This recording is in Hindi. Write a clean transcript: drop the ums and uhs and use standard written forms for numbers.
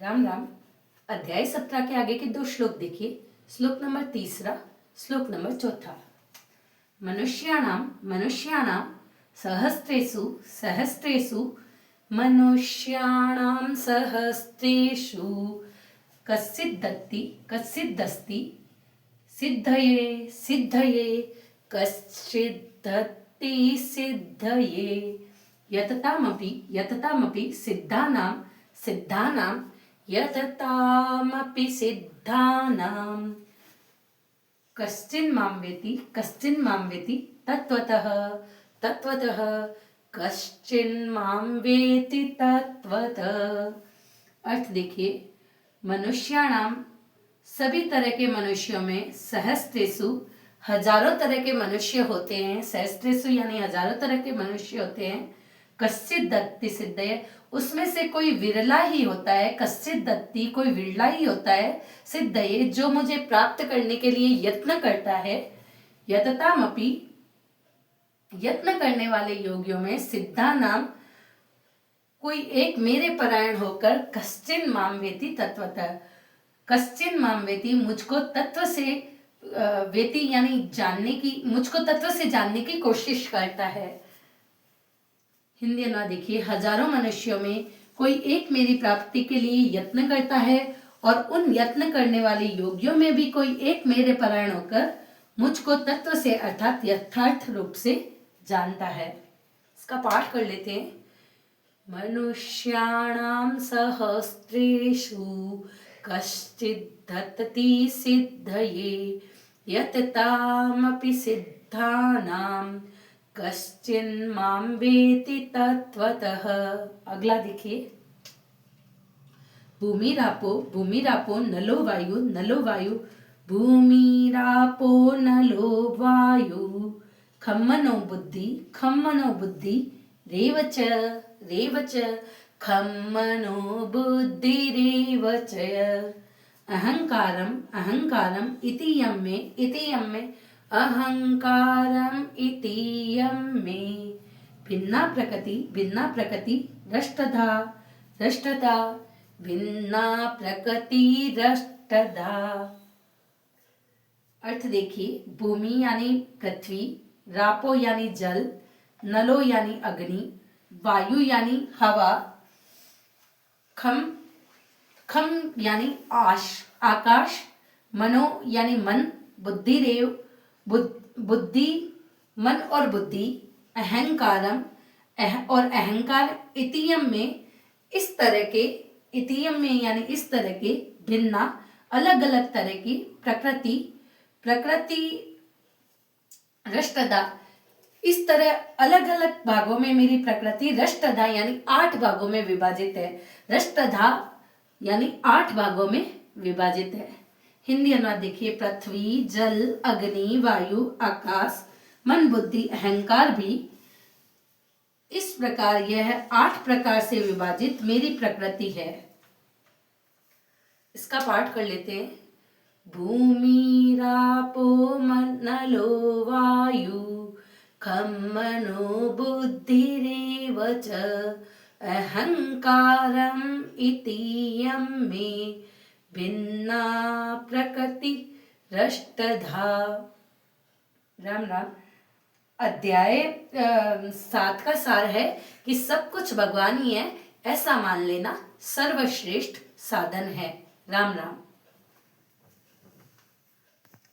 राम राम। अध्याय 17 के आगे के 2 श्लोक देखिए। श्लोक नंबर 3, श्लोक नंबर 4। मनुष्याणां सहस्रेषु सहस्रेषु मनुष्याणां सहस्रेषु कश्चिदस्ति सिद्धये सिद्धये कश्चिदस्ति सिद्धये यततामपि सिद्धानां यततामपि सिद्धानां कश्चिन् मां वेति तत्त्वतः कश्चिन् मां वेति तत्त्वतः। अर्थ देखिए, मनुष्याणाम सभी तरह के मनुष्यों में सहस्रेषु हजारों तरह के मनुष्य होते हैं। सहस्रेषु यानी हजारों तरह के मनुष्य होते हैं। कश्चित् दत्ति सिद्धये, उसमें से कोई विरला ही होता है। कश्चित् दत्ति, कोई विरला ही होता है। सिद्धये, जो मुझे प्राप्त करने के लिए यत्न करता है। यततामपि, यत्न करने वाले योगियों में सिद्धानाम, कोई एक मेरे परायण होकर कश्चिन् मां वेति तत्वतः, कश्चिन् मां वेति, मुझको तत्व से वेति यानी जानने की, मुझको तत्व से जानने की कोशिश करता है। हिंदी अनुवाद देखिए, हजारों मनुष्यों में कोई एक मेरी प्राप्ति के लिए यत्न करता है और उन यत्न करने वाले योगियों में भी कोई एक मेरे परायण होकर मुझको तत्व से अर्थात यथार्थ रूप से जानता है। इसका पाठ कर लेते हैं। मनुष्याणां सहस्रेषु कश्चिदस्ति सिद्धये यततामपि सिद्धानां कश्चिन् मां वेति तत्त्वतः। अगला देखिए। भूमिरापो नलो वायु भूमिरापो नलो वायु खम मनो बुद्धि रेवच खम मनो बुद्धिरेव च। अहंकारम इति यम में अहंकारम इति यम में भिन्ना प्रकृति रष्टधा भिन्ना प्रकृति रष्टधा। अर्थ देखिए, भूमि यानी पृथ्वी, रापो यानी जल, नलो यानी अग्नि, वायु यानी हवा, खम यानी आकाश, मनो यानी मन, बुद्धिरेव बुद्धि, मन और बुद्धि, अहंकारम और अहंकार, इतियम में इस तरह के, इतियम में यानी इस तरह के, भिन्ना अलग अलग तरह की, प्रकृति रष्टधा, इस तरह अलग अलग भागों में मेरी प्रकृति रष्टधा यानी 8 भागों में विभाजित है। रष्टधा यानी 8 भागों में विभाजित है। हिंदी अनुवाद देखिए। पृथ्वी, जल, अग्नि, वायु, आकाश, मन, बुद्धि, अहंकार भी इस प्रकार यह 8 प्रकार से विभाजित मेरी प्रकृति है। इसका पाठ कर लेते हैं। भूमिरापो नलो वायु खम मनो बुद्धिरेव च अहंकारम इति यम में भिन्ना प्रकृति रष्टधा। राम राम। अध्याय 7 का सार है कि सब कुछ भगवान ही है, ऐसा मान लेना सर्वश्रेष्ठ साधन है। राम राम।